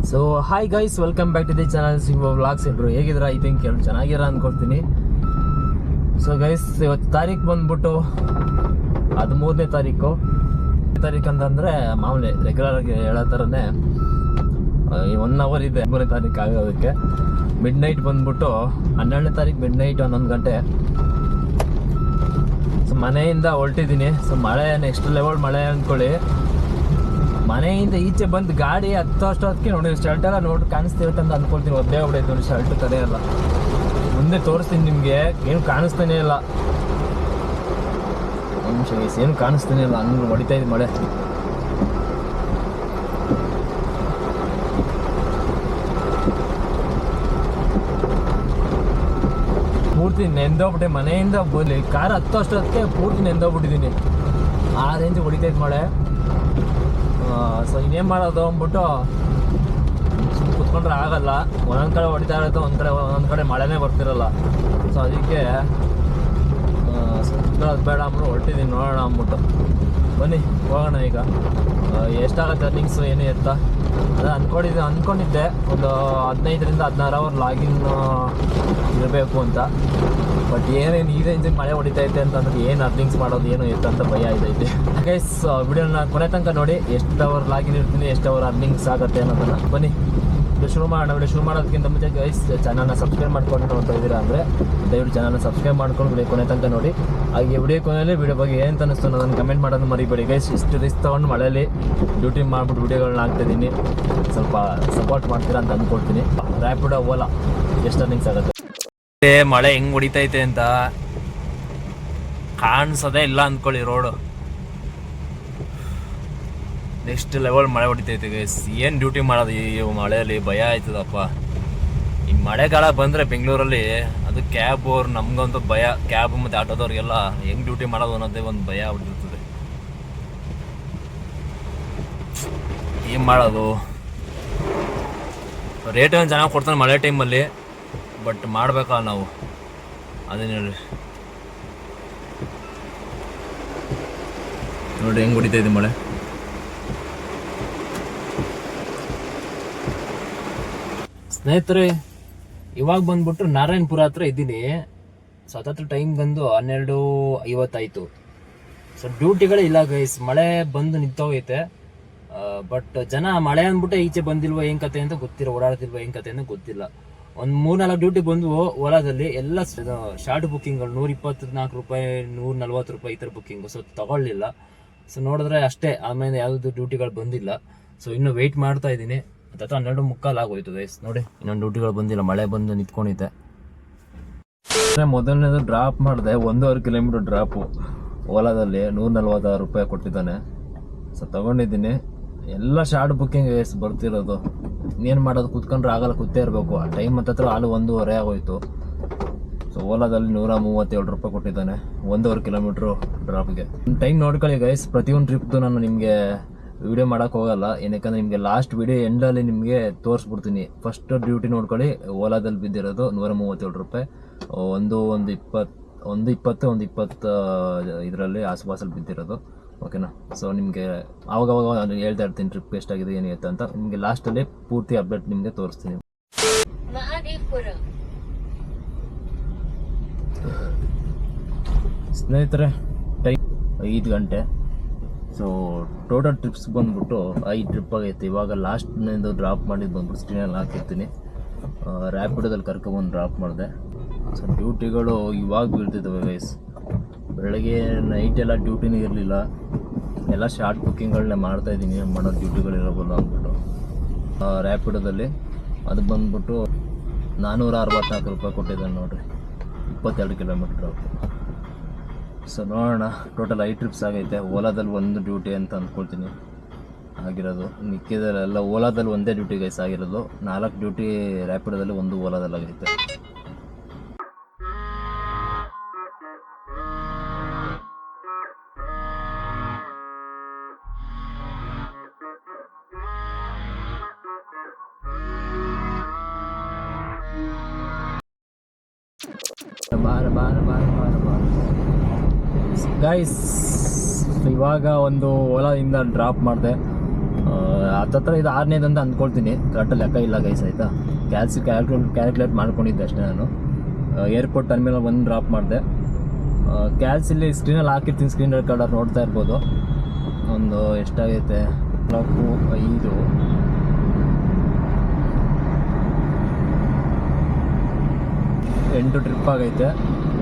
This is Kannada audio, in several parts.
So hi guys, welcome back to the channel Simha vlogs. ಎಲ್ಲರೂ ಹೇಗಿದ್ರ? ಐ ಥಿಂಕ್ ಎಲ್ಲರೂ ಚೆನ್ನಾಗಿರ ಅಂದ್ಕೊಳ್ತೀನಿ. ಸೊ ಗೈಸ್, ಇವತ್ತು ತಾರೀಕು ಬಂದ್ಬಿಟ್ಟು 13ನೇ ತಾರೀಕು ಅಂತಂದರೆ ಮಾಮೂಲಿ ರೆಗ್ಯುಲರ್ ಆಗಿ ಹೇಳೋ ಥರನೇ 1 ಅವರ್ ಇದೆ. 13ನೇ ತಾರೀಕು ಆಗೋದಕ್ಕೆ ಮಿಡ್ ನೈಟ್ ಬಂದ್ಬಿಟ್ಟು 12ನೇ ತಾರೀಕು ಮಿಡ್ ನೈಟ್ 11 ಗಂಟೆ. ಸೊ ಮನೆಯಿಂದ ಹೊರಟಿದ್ದೀನಿ. ಸೊ ಮಳೆ ನೆಕ್ಸ್ಟ್ ಲೆವೆಲ್ ಮಳೆ ಅಂದ್ಕೊಳ್ಳಿ. ಮನೆಯಿಂದ ಈಚೆ ಬಂದು ಗಾಡಿ ಹತ್ತೋಷ್ಟೊತ್ತಿಗೆ ನೋಡಿ ಶರ್ಟ್ ಎಲ್ಲ ನೋಡಿ ಕಾಣಿಸ್ತಿರುತ್ತೆ ಅಂತ ಅಂದ್ಕೊಳ್ತೀನಿ. ಒದ್ದೇ ಹೊಡೆಯ್ತು ನೋಡಿ, ಶರ್ಟ್ ತಡೆಯಲ್ಲ. ಮುಂದೆ ತೋರಿಸ್ತೀನಿ ನಿಮಗೆ. ಏನು ಕಾಣಿಸ್ತಾನೆ ಇಲ್ಲ, ಒಂದು ನಿಮಿಷ ವಯಸ್ಸು, ಏನು ಕಾಣಿಸ್ತಾನೆ ಇಲ್ಲ. ಹಂಗೆ ಹೊಡಿತಾ ಇದೆ ಮಳೆ. ಪೂರ್ತಿ ನೆಂದೋಗ್ಬಿಟ್ಟೆ. ಮನೆಯಿಂದ ಬಂದು ಕಾರ್ ಹತ್ತೋಷ್ಟೊತ್ತಿಗೆ ಪೂರ್ತಿ ನೆಂದೋಗ್ಬಿಟ್ಟಿದ್ದೀನಿ. ಆ ರೇಂಜ್ ಹೊಡಿತೈತೆ ಮಳೆ. ಸೊ ಇನ್ನೇನು ಮಾಡೋದು ಅಂದ್ಬಿಟ್ಟು ಕುತ್ಕೊಂಡ್ರೆ ಆಗಲ್ಲ. ಒಂದೊಂದು ಕಡೆ ಹೊಡಿತಾ ಇರುತ್ತೆ, ಒಂದೊಂದು ಕಡೆ ಮಳೆನೇ ಬರ್ತಿರಲ್ಲ. ಸೊ ಅದಕ್ಕೆ ಅದು ಬೇಡ ಅಂದ್ಬಿಟ್ಟು ಹೊರಟಿದ್ದೀನಿ. ನೋಡೋಣ ಅಂದ್ಬಿಟ್ಟು ಬನ್ನಿ ಹೋಗೋಣ. ಈಗ ಎಷ್ಟಾಗುತ್ತೆ ಅರ್ನಿಂಗ್ಸು ಏನು ಎತ್ತ ಅದೇ ಅಂದ್ಕೊಂಡಿದ್ದೆ ಒಂದು 15ರಿಂದ 16 ಅವರ್ ಲಾಗಿನ್ ಇರಬೇಕು ಅಂತ. ಬಟ್ ಏನೇನು ಈ ರೇಂಜಿಗೆ ಮಳೆ ಹೊಡಿತೈತೆ ಅಂತಂದ್ರೆ ಏನು ಅರ್ನಿಂಗ್ಸ್ ಮಾಡೋದು ಏನು ಎತ್ತಂತ ಭಯ ಆಯ್ತೈತೆ. ಗೈಸ್, ವಿಡಿಯೋನ ಕೊನೆ ತನಕ ನೋಡಿ. ಎಷ್ಟು ಅವರ್ ಲಾಗಿನ್ ಇರ್ತೀನಿ, ಎಷ್ಟು ಅವರ್ ಅರ್ನಿಂಗ್ಸ್ ಆಗುತ್ತೆ ಅನ್ನೋದನ್ನು ಬನ್ನಿ ಶುರು ಮಾಡೋಣ. ವಿಡಿಯೋ ಶುರು ಮಾಡೋದಕ್ಕಿಂತ ಮುಂಚೆ ಗೈಸ್, ಚಾನಲ್ನ ಸಬ್ಸ್ಕ್ರೈಬ್ ಮಾಡ್ಕೊಂಡು ನೋಡ್ತಾ ಇದ್ದೀರಾ ಅಂದರೆ ದಯವಿಟ್ಟು ಚಾನಲ್ನ ಸಬ್ಸ್ಕ್ರೈಬ್ ಮಾಡ್ಕೊಂಡು ವಿಡಿಯೋ ಕೊನೆ ತನಕ ನೋಡಿ. ಹಾಗೆ ವಿಡಿಯೋ ಕೊನೆಯಲ್ಲಿ ವಿಡಿಯೋ ಬಗ್ಗೆ ಏನು ಅನ್ನಿಸ್ತು ಅನ್ನೋದನ್ನು ಕಮೆಂಟ್ ಮಾಡೋದು ಮರಿಬೇಡಿ ಗೈಸ್. ಇಷ್ಟು ರಿಸ್ಕ್ ತೊಗೊಂಡು ಮಳೆಯಲ್ಲಿ ಡ್ಯೂಟಿ ಮಾಡಿಬಿಟ್ಟು ವಿಡಿಯೋಗಳನ್ನ ಹಾಕ್ತಿದ್ದೀನಿ. ಸ್ವಲ್ಪ ಸಪೋರ್ಟ್ ಮಾಡ್ತೀರಾ ಅಂತ ಅಂದ್ಕೊಳ್ತೀನಿ. ರ್ಯಾಪಿಡೋ ಓಲಾ ಎಷ್ಟು ಅರ್ನಿಂಗ್ಸ್ ಆಗುತ್ತೆ. ಮಳೆ ಹೆಂಗೆ ಹೊಡಿತೈತೆ ಅಂತ ಕಾಣಿಸೋದೇ ಇಲ್ಲ ಅಂದ್ಕೊಳ್ಳಿ. ರೋಡು ನೆಕ್ಸ್ಟ್ ಲೆವೆಲ್ ಮಳೆ ಹೊಡಿತೈತೆ ಗೈಸ್. ಏನು ಡ್ಯೂಟಿ ಮಾಡೋದು ಈ ಮಳೆಯಲ್ಲಿ? ಭಯ ಆಯ್ತದಪ್ಪ. ಈ ಮಳೆಗಾಲ ಬಂದರೆ ಬೆಂಗಳೂರಲ್ಲಿ ಅದು ಕ್ಯಾಬ್ ಅವ್ರು ನಮಗಂತೂ ಭಯ. ಕ್ಯಾಬ್ ಮತ್ತು ಆಟೋದವ್ರಿಗೆಲ್ಲ ಹೆಂಗೆ ಡ್ಯೂಟಿ ಮಾಡೋದು ಅನ್ನೋದೇ ಒಂದು ಭಯ ಆಗ್ಬಿಟ್ಟಿರ್ತದೆ. ಏನು ಮಾಡೋದು? ರೇಟನ್ನು ಚೆನ್ನಾಗಿ ಕೊಡ್ತಾನೆ ಮಳೆ ಟೈಮಲ್ಲಿ, ಬಟ್ ಮಾಡಬೇಕಲ್ಲ ನಾವು. ಅದೇನು ಹೇಳಿ ನೋಡಿ ಹೆಂಗೆ ಹೊಡಿತಾಯಿದೆ ಮಳೆ. ಸ್ನೇಹಿತರೆ, ಇವಾಗ ಬಂದ್ಬಿಟ್ಟು ನಾರಾಯಣಪುರ ಹತ್ರ ಇದ್ದೀನಿ. ಸತತ ಟೈಮ್ ಬಂದು 12:50 ಸೊ ಡ್ಯೂಟಿಗಳೇ ಇಲ್ಲ ಗೈಸ್. ಮಳೆ ಬಂದು ನಿಂತೋಗೈತೆ. ಬಟ್ ಜನ ಮಳೆ ಅಂದ್ಬಿಟ್ಟೆ ಈಚೆ ಬಂದಿಲ್ವ ಏನು ಕತೆ ಅಂತ ಗೊತ್ತಿಲ್ಲ, ಓಡಾಡ್ತಿಲ್ವ ಏನು ಕತೆ ಅಂತ ಗೊತ್ತಿಲ್ಲ. ಒಂದು 3-4 ಡ್ಯೂಟಿ ಬಂದವು ಓಲಾದಲ್ಲಿ. ಎಲ್ಲ ಶಾರ್ಟ್ ಬುಕ್ಕಿಂಗ್ಗಳು 124 ರೂಪಾಯಿ, 140 ರೂಪಾಯಿ ಈ ಥರ ಬುಕ್ಕಿಂಗು. ಸೊ ತಗೊಳ್ಳಿಲ್ಲ. ಸೊ ನೋಡಿದ್ರೆ ಅಷ್ಟೇ, ಆಮೇಲೆ ಯಾವುದೂ ಡ್ಯೂಟಿಗಳು ಬಂದಿಲ್ಲ. ಸೊ ಇನ್ನೂ ವೆಯ್ಟ್ ಮಾಡ್ತಾ ಇದ್ದೀನಿ. ಅಥವಾ 12:45 ಆಗೋಯ್ತು ಗೈಸ್. ನೋಡಿ ಇನ್ನೊಂದು ಡ್ಯೂಟಿಗಳು ಬಂದಿಲ್ಲ, ಮಳೆ ಬಂದು ನಿಂತ್ಕೊಂಡಿದ್ದೆ. ಮೊದಲನೇದು ಡ್ರಾಪ್ ಮಾಡಿದೆ, 1.5 ಕಿಲೋಮೀಟರ್ ಡ್ರಾಪು ಓಲಾದಲ್ಲಿ 146 ರೂಪಾಯಿ ಕೊಟ್ಟಿದ್ದಾನೆ. ಸೊ ತಗೊಂಡಿದ್ದೀನಿ. ಎಲ್ಲ ಶಾರ್ಟ್ ಬುಕ್ಕಿಂಗ್ ಗೈಸ್ ಬರ್ತಿರೋದು. ಇನ್ನೇನು ಮಾಡೋದು? ಕೂತ್ಕೊಂಡ್ರೆ ಆಗಲ್ಲ, ಕೂತೇ ಇರಬೇಕು. ಆ ಟೈಮ್ ಹತ್ತತ್ರ ಹಾಲು 1:15 ಆಗೋಯ್ತು. ಸೊ ಓಲಾದಲ್ಲಿ 137 ರೂಪಾಯಿ ಕೊಟ್ಟಿದ್ದಾನೆ 1.5 ಕಿಲೋಮೀಟ್ರು ಡ್ರಾಪ್ಗೆ. ಟೈಮ್ ನೋಡ್ಕೊಳ್ಳಿ ಗೈಸ್. ಪ್ರತಿಯೊಂದು ಟ್ರಿಪ್ದು ನಾನು ನಿಮಗೆ ವಿಡಿಯೋ ಮಾಡೋಕ್ಕೆ ಹೋಗಲ್ಲ. ಏನಕ್ಕಂದ್ರೆ ನಿಮಗೆ ಲಾಸ್ಟ್ ವಿಡಿಯೋ ಎಂಡಲ್ಲಿ ನಿಮಗೆ ತೋರಿಸ್ಬಿಡ್ತೀನಿ. ಫಸ್ಟ್ ಡ್ಯೂಟಿ ನೋಡ್ಕೊಳ್ಳಿ. ಓಲಾದಲ್ಲಿ ಬಿದ್ದಿರೋದು 137 ರೂಪಾಯಿ. ಒಂದು 20 ಇದರಲ್ಲಿ ಆಸುಪಾಸಲ್ಲಿ ಬಿದ್ದಿರೋದು. ಓಕೆನಾ? ಸೊ ನಿಮಗೆ ಆವಾಗವಾಗ ನಾನು ಹೇಳ್ತಾ ಇರ್ತೀನಿ ಟ್ರಿಪ್ ಎಷ್ಟಾಗಿದೆ ಏನಿರುತ್ತೆ ಅಂತ. ನಿಮಗೆ ಲಾಸ್ಟಲ್ಲಿ ಪೂರ್ತಿ ಅಪ್ಡೇಟ್ ನಿಮಗೆ ತೋರಿಸ್ತೀನಿ. ಸ್ನೇಹಿತರೆ, ಟೈಮ್ 5 ಗಂಟೆ. ಸೊ ಟೋಟಲ್ ಟ್ರಿಪ್ಸ್ ಬಂದ್ಬಿಟ್ಟು 5 ಟ್ರಿಪ್ ಆಗೈತೆ. ಇವಾಗ ಲಾಸ್ಟ್ನೇದು ಡ್ರಾಪ್ ಮಾಡಿದ್ದು ಬಂದ್ಬಿಟ್ಟು ಸ್ಕ್ರೀನಲ್ಲಿ ಹಾಕಿರ್ತೀನಿ. ರ್ಯಾಪಿಡೋದಲ್ಲಿ ಕರ್ಕೊಬಂದು ಡ್ರಾಪ್ ಮಾಡಿದೆ. ಸೊ ಡ್ಯೂಟಿಗಳು ಇವಾಗ ಬೀಳ್ತಿದ್ದಾವೆ ಗೈಸ್. ಬೆಳಗ್ಗೆ ನೈಟ್ ಎಲ್ಲ ಡ್ಯೂಟಿನೂ ಇರಲಿಲ್ಲ. ಎಲ್ಲ ಶಾರ್ಟ್ ಬುಕ್ಕಿಂಗ್ಗಳನ್ನೇ ಮಾಡ್ತಾಯಿದ್ದೀನಿ. ಮಾಡೋ ಡ್ಯೂಟಿಗಳಿರೋಲ್ಲ ಅಂದ್ಬಿಟ್ಟು ರ್ಯಾಪಿಡೋದಲ್ಲಿ ಅದು ಬಂದ್ಬಿಟ್ಟು 464 ರೂಪಾಯಿ ಕೊಟ್ಟಿದ್ದಾನೆ ನೋಡಿರಿ, 22 ಕಿಲೋಮೀಟ್ರ್ ಡ್ರಾಪ್. ಸೊ ನೋಡೋಣ. ಟೋಟಲ್ 5 ಟ್ರಿಪ್ಸ್ ಆಗೈತೆ. ಓಲಾದಲ್ಲಿ 1 ಡ್ಯೂಟಿ ಅಂತ ಅಂದ್ಕೊಳ್ತೀನಿ ಆಗಿರೋದು. ಮಿಕ್ಕಿದೆಲ್ಲ ಓಲಾದಲ್ಲಿ ಒಂದೇ ಡ್ಯೂಟಿ ಗೈಸ್ ಆಗಿರೋದು. 4 ಡ್ಯೂಟಿ ರ್ಯಾಪಿಡೋದಲ್ಲಿ, 1 ಓಲಾದಲ್ಲಿ ಆಗೈತೆ. ಗೈಸ್, ಇವಾಗ ಒಂದು ಓಲಾದಿಂದ ಡ್ರಾಪ್ ಮಾಡಿದೆ. ಹತ್ತತ್ರ ಇದು 6ನೇದಂತ ಅಂದ್ಕೊಳ್ತೀನಿ, ಕರೆಕ್ಟಾಗಿ ಲೆಕ್ಕ ಇಲ್ಲ ಗೈಸ್ ಆಯಿತಾ. ಕ್ಯಾಲ್ಕುಲೇಟ್ ಮಾಡ್ಕೊಂಡಿದ್ದೆ ಅಷ್ಟೇ ನಾನು. ಏರ್ಪೋರ್ಟ್ ಟರ್ಮಿನಲ್ ಬಂದು ಡ್ರಾಪ್ ಮಾಡಿದೆ. ಇಲ್ಲಿ ಸ್ಕ್ರೀನಲ್ಲಿ ಹಾಕಿರ್ತೀನಿ, ಸ್ಕ್ರೀನ್ ರೆಕಾರ್ಡರ್ ನೋಡ್ತಾ ಇರ್ಬೋದು. ಒಂದು ಎಷ್ಟಾಗೈತೆ 4, 5, 8 ಟ್ರಿಪ್ ಆಗೈತೆ.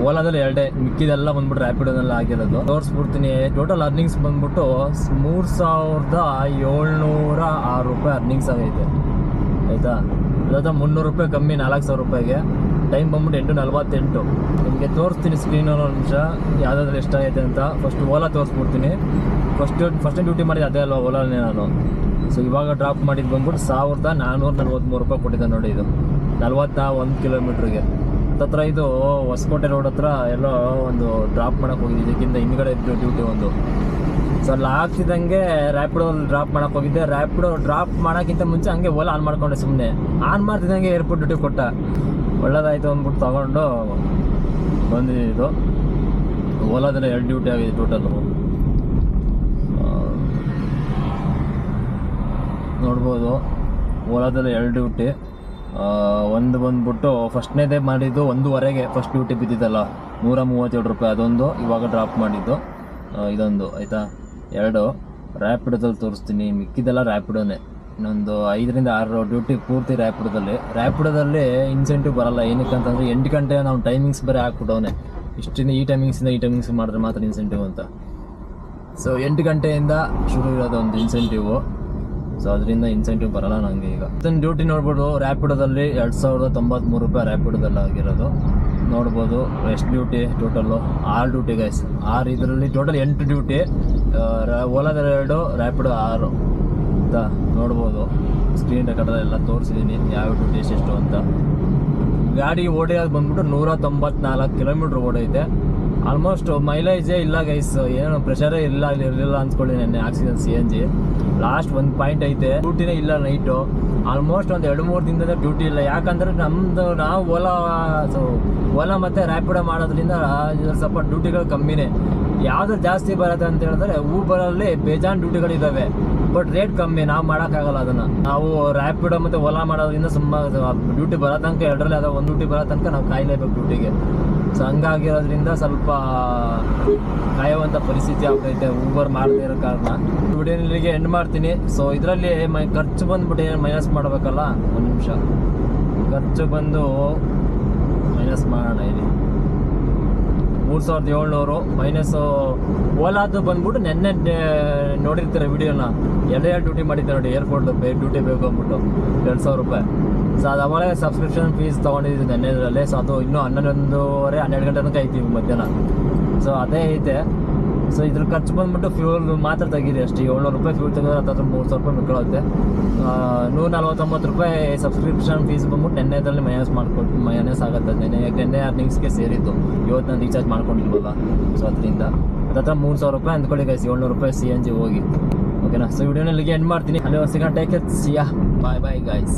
ಓಲಾದಲ್ಲಿ 2 ಮಿಕ್ಕಿದೆಲ್ಲ ಬಂದ್ಬಿಟ್ಟು ರ್ಯಾಪಿಡೋನೆಲ್ಲ ಆಗಿರೋದು. ತೋರಿಸ್ಬಿಡ್ತೀನಿ. ಟೋಟಲ್ ಅರ್ನಿಂಗ್ಸ್ ಬಂದ್ಬಿಟ್ಟು 3706 ರೂಪಾಯಿ ಅರ್ನಿಂಗ್ಸ್ ಆಗೈತೆ ಆಯಿತಾ. ಅದಾದ 300 ರೂಪಾಯಿ ಕಮ್ಮಿ 4000 ರೂಪಾಯಿಗೆ. ಟೈಮ್ ಬಂದ್ಬಿಟ್ಟು 8:48. ನಿಮಗೆ ತೋರಿಸ್ತೀನಿ ಸ್ಕ್ರೀನಲ್ಲಿ ಒಂದು ನಿಮಿಷ ಯಾವುದಾದ್ರೂ ಎಷ್ಟಾಗೈತೆ ಅಂತ. ಫಸ್ಟ್ ಓಲಾ ತೋರಿಸ್ಬಿಡ್ತೀನಿ. ಫಸ್ಟ್ ಡ್ಯೂಟಿ ಮಾಡಿದ್ದು ಅದೇ ಅಲ್ವಾ ಓಲಾನೇ ನಾನು. ಸೊ ಇವಾಗ ಡ್ರಾಪ್ ಮಾಡಿದ್ದು ಬಂದ್ಬಿಟ್ಟು 1443 ರೂಪಾಯಿ ಕೊಟ್ಟಿದ್ದೆ ನೋಡಿ. ಇದು 41 ಕಿಲೋಮೀಟ್ರಿಗೆ. ಹತ್ತತ್ರ ಇದು ಹೊಸಕೋಟೆ ರೋಡ್ ಹತ್ರ ಎಲ್ಲೋ ಒಂದು ಡ್ರಾಪ್ ಮಾಡೋಕೆ ಹೋಗಿದ್ದೆ. ಇದಕ್ಕಿಂತ ಹಿಂದ್ಗಡೆ ಇದ್ದು ಡ್ಯೂಟಿ ಒಂದು. ಸೊ ಅಲ್ಲಿ ಆಗ್ತಿದ್ದಂಗೆ ರ್ಯಾಪಿಡೋಲ್ಲಿ ಡ್ರಾಪ್ ಮಾಡೋಕೆ ಹೋಗಿದ್ದೆ. ರ್ಯಾಪಿಡೋ ಡ್ರಾಪ್ ಮಾಡೋಕ್ಕಿಂತ ಮುಂಚೆ ಹಂಗೆ ಓಲಾ ಆನ್ ಮಾಡ್ಕೊಂಡೆ. ಸುಮ್ಮನೆ ಆನ್ ಮಾಡ್ತಿದ್ದಂಗೆ ಏರ್ಪೋರ್ಟ್ ಡ್ಯೂಟಿ ಕೊಟ್ಟ. ಒಳ್ಳೇದಾಯಿತು ಅಂದ್ಬಿಟ್ಟು ತೊಗೊಂಡು ಬಂದಿದ್ದು. ಓಲಾದಲ್ಲಿ 2 ಡ್ಯೂಟಿ ಆಗಿದೆ ಟೋಟಲು. ನೋಡ್ಬೋದು ಓಲಾದಲ್ಲಿ 2 ಡ್ಯೂಟಿ. ಒಂದು ಬಂದ್ಬಿಟ್ಟು ಫಸ್ಟ್ನೇದೇ ಮಾಡಿದ್ದು 1:15ಗೆ ಫಸ್ಟ್ ಡ್ಯೂಟಿ ಬಿದ್ದಿದ್ದಲ್ಲ, 137 ರೂಪಾಯಿ ಅದೊಂದು. ಇವಾಗ ಡ್ರಾಪ್ ಮಾಡಿದ್ದು ಇದೊಂದು ಆಯಿತಾ. 2 ರ್ಯಾಪಿಡೋದಲ್ಲಿ ತೋರಿಸ್ತೀನಿ. ಮಿಕ್ಕಿದೆಲ್ಲ ರ್ಯಾಪಿಡೋನೇ. ಇನ್ನೊಂದು 5ರಿಂದ 6 ಡ್ಯೂಟಿ ಪೂರ್ತಿ ರ್ಯಾಪಿಡೋದಲ್ಲಿ ಇನ್ಸೆಂಟಿವ್ ಬರೋಲ್ಲ. ಏನಕ್ಕೆ ಅಂತಂದರೆ 8 ಗಂಟೆ ನಾವು ಟೈಮಿಂಗ್ಸ್ ಬೇರೆ ಹಾಕ್ಬಿಟ್ಟವನೆ. ಇಷ್ಟಿಂದ ಈ ಟೈಮಿಂಗ್ಸ್ ಮಾಡಿದ್ರೆ ಮಾತ್ರ ಇನ್ಸೆಂಟಿವ್ ಅಂತ. ಸೊ 8 ಗಂಟೆಯಿಂದ ಶುರು ಇರೋದು ಒಂದು ಇನ್ಸೆಂಟಿವು. ಸೊ ಅದರಿಂದ ಇನ್ಸೆಂಟಿವ್ ಬರೋಲ್ಲ ನನಗೆ. ಈಗ ಇದನ್ನು ಡ್ಯೂಟಿ ನೋಡ್ಬೋದು. ರ್ಯಾಪಿಡೋದಲ್ಲಿ 2093 ರೂಪಾಯಿ ರ್ಯಾಪಿಡೋದಲ್ಲಿ ಆಗಿರೋದು ನೋಡ್ಬೋದು. ಎಷ್ಟು ಡ್ಯೂಟಿ ಟೋಟಲ್ಲು 6 ಡ್ಯೂಟಿ ಗೈಸ್. 6 ಇದರಲ್ಲಿ ಟೋಟಲ್ 8 ಡ್ಯೂಟಿ. ಓಲಾದಲ್ಲಿ 2, ರ್ಯಾಪಿಡೋ 6 ಅಂತ ನೋಡ್ಬೋದು. ಸ್ಕ್ರೀನ್ ರೆಕಾರ್ಡಲ್ಲೆಲ್ಲ ತೋರಿಸಿದ್ದೀನಿ ಯಾವ ಡ್ಯೂಟಿ ಎಷ್ಟೆಷ್ಟು ಅಂತ. ಗಾಡಿ ಓಡಿಯೋದು ಬಂದ್ಬಿಟ್ಟು 194 ಕಿಲೋಮೀಟ್ರ್ ಓಡೈತೆ. ಆಲ್ಮೋಸ್ಟ್ ಮೈಲೇಜೇ ಇಲ್ಲ ಗೈಸ್. ಏನು ಪ್ರೆಷರೇ ಇರಲಿಲ್ಲ ಅಂದ್ಕೊಳ್ಳಿ. ನೆನ್ನೆ ಹಾಕ್ಸಿದ್ದೀನಿ CNG. ಲಾಸ್ಟ್ 1 ಪಾಯಿಂಟ್ ಐತೆ. ಡ್ಯೂಟಿನೇ ಇಲ್ಲ ನೈಟು. ಆಲ್ಮೋಸ್ಟ್ ಒಂದು 2-3 ದಿನದಿಂದ ಡ್ಯೂಟಿ ಇಲ್ಲ. ಯಾಕಂದರೆ ನಾವು ಓಲಾ ಮತ್ತು ರ್ಯಾಪಿಡೋ ಮಾಡೋದ್ರಿಂದ ಸ್ವಲ್ಪ ಡ್ಯೂಟಿಗಳು ಕಮ್ಮಿನೇ. ಯಾವುದು ಜಾಸ್ತಿ ಬರುತ್ತೆ ಅಂತ ಹೇಳಿದ್ರೆ ಊಬರಲ್ಲಿ ಬೇಜಾನ್ ಡ್ಯೂಟಿಗಳಿದ್ದಾವೆ, ಬಟ್ ರೇಟ್ ಕಮ್ಮಿ. ನಾವು ಮಾಡೋಕ್ಕಾಗಲ್ಲ ಅದನ್ನು. ನಾವು ರ್ಯಾಪಿಡೋ ಮತ್ತು ಓಲಾ ಮಾಡೋದ್ರಿಂದ ಡ್ಯೂಟಿ ಬರೋ ತನಕ 2ರಲ್ಲಿ ಯಾವುದೋ 1 ಡ್ಯೂಟಿ ಬರೋ ತನಕ ನಾವು ಕಾಯಲೇಬೇಕು ಡ್ಯೂಟಿಗೆ. ಸೊ ಹಂಗಾಗಿರೋದ್ರಿಂದ ಸ್ವಲ್ಪ ಕಾಯುವಂಥ ಪರಿಸ್ಥಿತಿ ಆಗ್ತೈತೆ ಊಬರ್ ಮಾಡದೇ ಇರೋ ಕಾರಣ. ವಿಡಿಯೋನಿಗೆ ಎಂಡ್ ಮಾಡ್ತೀನಿ. ಸೊ ಇದರಲ್ಲಿ ಖರ್ಚು ಬಂದ್ಬಿಟ್ಟು ಏನು ಮೈನಸ್ ಮಾಡಬೇಕಲ್ಲ. 1 ನಿಮಿಷ ಖರ್ಚು ಬಂದು ಮೈನಸ್ ಮಾಡೋಣ. ಇಲ್ಲಿ 3700 ಮೈನಸ್ ಓಲಾದು ಬಂದ್ಬಿಟ್ಟು ನೆನ್ನೆ ನೋಡಿರ್ತಾರೆ ವಿಡಿಯೋನ. 2 ಡ್ಯೂಟಿ ಮಾಡಿದ್ದೆ ನೋಡಿ. ಏರ್ಪೋರ್ಟ್ ಡ್ಯೂಟಿ ಬೇಕು ಅಂದ್ಬಿಟ್ಟು 2000 ರೂಪಾಯಿ. ಸೊ ಅದು ಅವಾಗಲೇ ಸಬ್ಸ್ಕ್ರಿಪ್ಷನ್ ಫೀಸ್ ತೊಗೊಂಡಿದ್ದು ನೆನ್ನೆದರಲ್ಲಿ. ಸೊ ಅದು ಇನ್ನೂ 11:30, 12 ಗಂಟೆ ತನಕ ಐತೀವಿ ಮಧ್ಯಾಹ್ನ. ಸೊ ಅದೇ ಐತೆ. ಸೊ ಇದ್ರ ಖರ್ಚು ಬಂದ್ಬಿಟ್ಟು ಫ್ಯೂಲ್ ಮಾತ್ರ ತೆಗೀರಿ ಅಷ್ಟೇ. 700 ರೂಪಾಯಿ ಫ್ಯೂಲ್ ತೆಗೆದ್ರೆ ಹತ್ತಿರ 3000 ರೂಪಾಯಿ ಮಿಕ್ಕಳುತ್ತೆ. 149 ರೂಪಾಯಿ ಸಬ್ಸ್ಕ್ರಿಪ್ಷನ್ ಫೀಸ್ ಬಂದ್ಬಿಟ್ಟು ನೆನ್ನೆದಲ್ಲಿ ಮೈನಸ್ ಆಗುತ್ತೆ. ನೆನ್ನೆ ಅರ್ನಿಂಗ್ಸ್ಗೆ ಸೇರಿದ್ದು. ಇವತ್ತು ನಾನು ರೀಚಾರ್ಜ್ ಮಾಡ್ಕೊಂಡಿಲ್ವಲ್ಲ. ಸೊ ಅದರಿಂದ ಹತ್ತಿರ 3000 ರೂಪಾಯಿ ಅಂದ್ಕೊಳ್ಳಿ ಗೈಸ್. 700 ರೂಪಾಯಿ CNG ಹೋಗಿ. ಓಕೆನಾ. ಸೊ ವಿಡಿಯೋನಲ್ಲಿಗೆ ಎಂಡ್ ಮಾಡ್ತೀನಿ. ಅಲ್ಲಿ ಸಿಗೋಣ. Take care. See ya. Bye guys.